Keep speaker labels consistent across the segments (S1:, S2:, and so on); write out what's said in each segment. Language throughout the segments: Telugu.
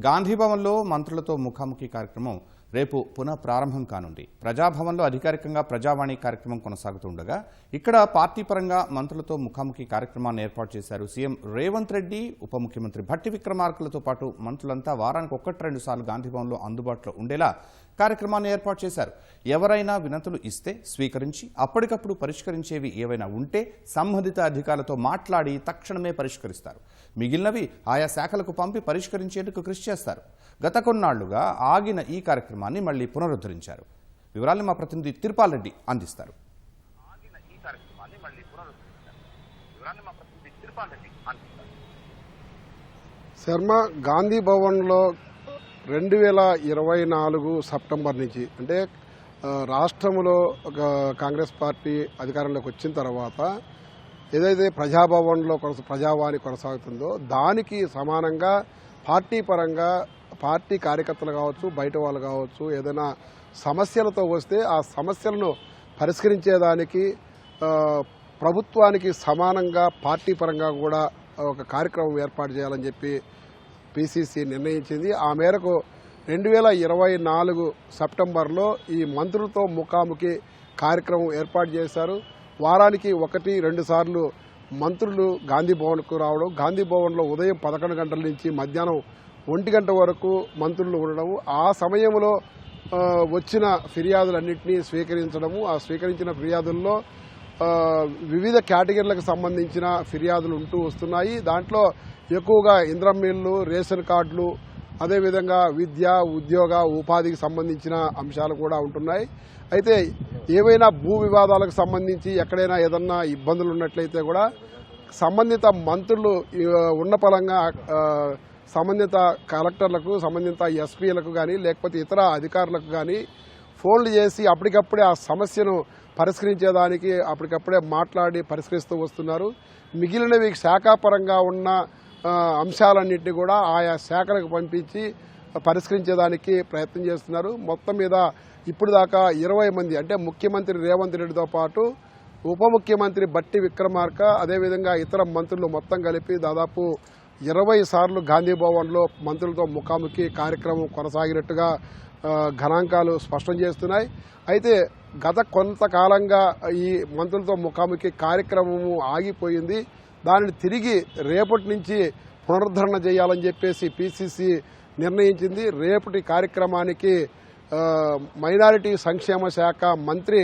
S1: గాంధీభవన్లో మంత్రులతో ముఖాముఖి కార్యక్రమం రేపు పునః ప్రారంభం కానుంది. ప్రజాభవన్లో అధికారికంగా ప్రజావాణి కార్యక్రమం కొనసాగుతుండగా ఇక్కడ పార్టీ పరంగా మంత్రులతో ముఖాముఖి కార్యక్రమాన్ని ఏర్పాటు చేశారు. సీఎం రేవంత్ రెడ్డి, ఉప ముఖ్యమంత్రి భట్టి విక్రమార్కలతో పాటు మంత్రులంతా వారానికి 1-2 సార్లు గాంధీభవన్లో అందుబాటులో ఉండేలా కార్యక్రమాన్ని ఏర్పాటు చేశారు. ఎవరైనా వినతులు ఇస్తే స్వీకరించి అప్పటికప్పుడు పరిష్కరించేవి ఏవైనా ఉంటే సంబంధిత అధికారులతో మాట్లాడి తక్షణమే పరిష్కరిస్తారు. మిగిలినవి ఆయా శాఖలకు పంపి పరిష్కరించేందుకు కృషి చేస్తారు. గత కొన్నాళ్లుగా ఆగిన ఈ కార్యక్రమాన్ని మళ్లీ పునరుద్ధరించారు. వివరాలను మా ప్రతినిధి తిరుపాల్ రెడ్డి అందిస్తారు.
S2: శర్మ, గాంధీ భవన్లో 2024 సెప్టెంబర్ నుంచి అంటే రాష్ట్రంలో కాంగ్రెస్ పార్టీ అధికారంలోకి వచ్చిన తర్వాత ఏదైతే ప్రజాభవన్లో ప్రజావాణి కొనసాగుతుందో దానికి సమానంగా పార్టీ పరంగా పార్టీ కార్యకర్తలు కావచ్చు, బయట వాళ్ళు కావచ్చు, ఏదైనా సమస్యలతో వస్తే ఆ సమస్యలను పరిష్కరించేదానికి ప్రభుత్వానికి సమానంగా పార్టీ పరంగా కూడా ఒక కార్యక్రమం ఏర్పాటు చేయాలని చెప్పి పిసిసి నిర్ణయించింది. ఆ మేరకు 2024 సెప్టెంబర్లో ఈ మంత్రులతో ముఖాముఖి కార్యక్రమం ఏర్పాటు చేశారు. వారానికి 1-2 సార్లు మంత్రులు గాంధీ భవన్కు రావడం, గాంధీ భవన్లో ఉదయం 11 గంటల నుంచి మధ్యాహ్నం 1 గంట వరకు మంత్రులు ఉండడం, ఆ సమయంలో వచ్చిన ఫిర్యాదులన్నింటినీ స్వీకరించడము, ఆ స్వీకరించిన ఫిర్యాదుల్లో వివిధ కేటగిరీలకు సంబంధించిన ఫిర్యాదులు ఉంటూ వస్తున్నాయి. దాంట్లో ఎక్కువగా ఇంద్రమిల్లు, రేషన్ కార్డులు, అదేవిధంగా విద్య, ఉద్యోగ, ఉపాధికి సంబంధించిన అంశాలు కూడా ఉంటున్నాయి. అయితే ఏవైనా భూ వివాదాలకు సంబంధించి ఎక్కడైనా ఏదన్నా ఇబ్బందులు ఉన్నట్లయితే కూడా సంబంధిత మంత్రులు ఉన్న పరంగా సంబంధిత కలెక్టర్లకు, సంబంధిత ఎస్పీలకు కానీ లేకపోతే ఇతర అధికారులకు కానీ ఫోన్లు చేసి అప్పటికప్పుడే ఆ సమస్యను పరిష్కరించేదానికి అప్పటికప్పుడే మాట్లాడి పరిష్కరిస్తూ వస్తున్నారు. మిగిలినవి శాఖాపరంగా ఉన్న అంశాలన్నింటినీ కూడా ఆయా శాఖలకు పంపించి పరిష్కరించేదానికి ప్రయత్నం చేస్తున్నారు. మొత్తం మీద ఇప్పుడు దాకా 20 మంది అంటే ముఖ్యమంత్రి రేవంత్ రెడ్డితో పాటు ఉప ముఖ్యమంత్రి భట్టి విక్రమార్క, అదేవిధంగా ఇతర మంత్రులు మొత్తం కలిపి దాదాపు 20 సార్లు గాంధీ భవన్లో మంత్రులతో ముఖాముఖి కార్యక్రమం కొనసాగినట్టుగా గణాంకాలు స్పష్టం చేస్తున్నాయి. అయితే గత కొంతకాలంగా ఈ మంత్రులతో ముఖాముఖి కార్యక్రమము ఆగిపోయింది. దానిని తిరిగి రేపటి నుంచి పునరుద్ధరణ చేయాలని చెప్పేసి పిసిసి నిర్ణయించింది. రేపటి కార్యక్రమానికి మైనారిటీ సంక్షేమ శాఖ మంత్రి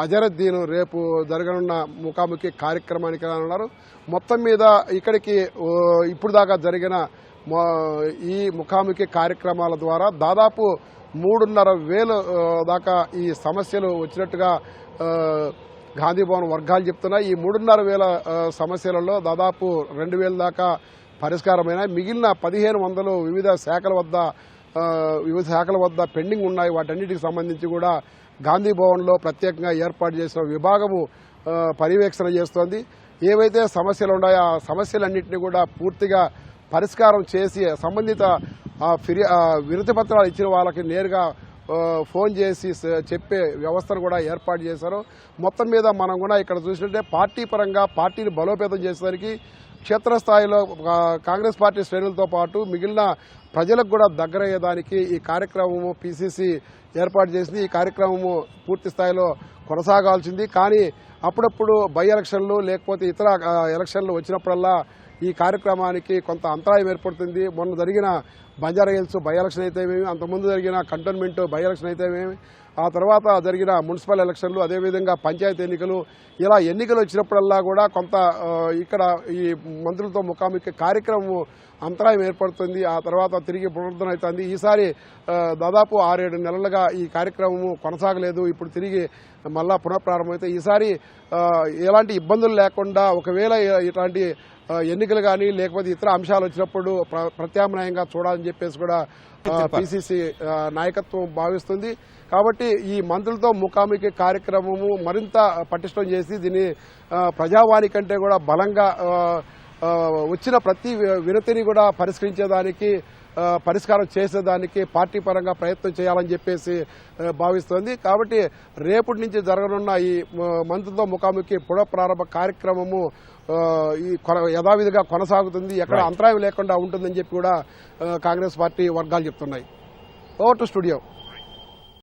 S2: అజరుద్దీన్ రేపు జరగనున్న ముఖాముఖి కార్యక్రమానికి రానున్నారు. మొత్తం మీద ఇక్కడికి ఇప్పుడు దాకా జరిగిన ఈ ముఖాముఖి కార్యక్రమాల ద్వారా దాదాపు 3,500 దాకా ఈ సమస్యలు వచ్చినట్టుగా గాంధీభవన్ వర్గాలు చెప్తున్నాయి. ఈ 3,500 సమస్యలలో దాదాపు 2,000 దాకా పరిష్కారమైన, మిగిలిన 1,500 వివిధ శాఖల వద్ద పెండింగ్ ఉన్నాయి. వాటన్నిటికి సంబంధించి కూడా గాంధీ భవన్లో ప్రత్యేకంగా ఏర్పాటు చేసిన విభాగము పర్యవేక్షణ చేస్తోంది. ఏవైతే సమస్యలు ఉన్నాయో ఆ సమస్యలన్నింటినీ కూడా పూర్తిగా పరిష్కారం చేసి సంబంధిత వినతి పత్రాలు ఇచ్చిన వాళ్ళకి నేరుగా ఫోన్ చేసి చెప్పే వ్యవస్థను కూడా ఏర్పాటు చేశారు. మొత్తం మీద మనం కూడా ఇక్కడ చూసినట్టే పార్టీ పరంగా పార్టీని బలోపేతం చేసేసరికి క్షేత్రస్థాయిలో కాంగ్రెస్ పార్టీ శ్రేణులతో పాటు మిగిలిన ప్రజలకు కూడా దగ్గరయ్యేదానికి ఈ కార్యక్రమము పిసిసి ఏర్పాటు చేసింది. ఈ కార్యక్రమము పూర్తి స్థాయిలో కొనసాగాల్సింది. కానీ అప్పుడప్పుడు బై ఎలక్షన్లు లేకపోతే ఇతర ఎలక్షన్లు వచ్చినప్పుడల్లా ఈ కార్యక్రమానికి కొంత అంతరాయం ఏర్పడుతుంది. మొన్న జరిగిన బంజారా హిల్స్ బై ఎలక్షన్ అయితేమేమి, అంతకుముందు జరిగిన కంటోన్మెంట్ బై ఎలక్షన్ అయితేమేమి, ఆ తర్వాత జరిగిన మున్సిపల్ ఎలక్షన్లు, అదేవిధంగా పంచాయతీ ఎన్నికలు, ఇలా ఎన్నికలు వచ్చినప్పుడల్లా కూడా కొంత ఇక్కడ ఈ మంత్రులతో ముఖాముఖి కార్యక్రమం అంతరాయం ఏర్పడుతుంది. ఆ తర్వాత తిరిగి పునరుద్ధరణ అవుతుంది. ఈసారి దాదాపు 6-7 నెలలుగా ఈ కార్యక్రమము కొనసాగలేదు. ఇప్పుడు తిరిగి మళ్ళా పునఃప్రారంభమైతే ఈసారి ఎలాంటి ఇబ్బందులు లేకుండా ఒకవేళ ఇట్లాంటి ఎన్నికలు కానీ లేకపోతే ఇతర అంశాలు వచ్చినప్పుడు ప్రత్యామ్నాయంగా చూడాలని చెప్పేసి కూడా పిసిసి నాయకత్వం భావిస్తుంది. కాబట్టి ఈ మంత్రులతో ముఖాముఖి కార్యక్రమము మరింత పటిష్టం చేసి దీన్ని ప్రజావాణి కంటే కూడా బలంగా వచ్చిన ప్రతి వినతిని కూడా పరిష్కరించేదానికి పరిష్కారం చేసేదానికి పార్టీ పరంగా ప్రయత్నం చేయాలని చెప్పేసి భావిస్తోంది. కాబట్టి రేపటి నుంచి జరగనున్న ఈ మంత్రులతో ముఖాముఖి పునఃప్రారంభ కార్యక్రమము ఈ యథావిధిగా కొనసాగుతుంది, ఎక్కడ అంతరాయం లేకుండా ఉంటుందని చెప్పి కూడా కాంగ్రెస్ పార్టీ వర్గాలు చెప్తున్నాయి. Over to studio.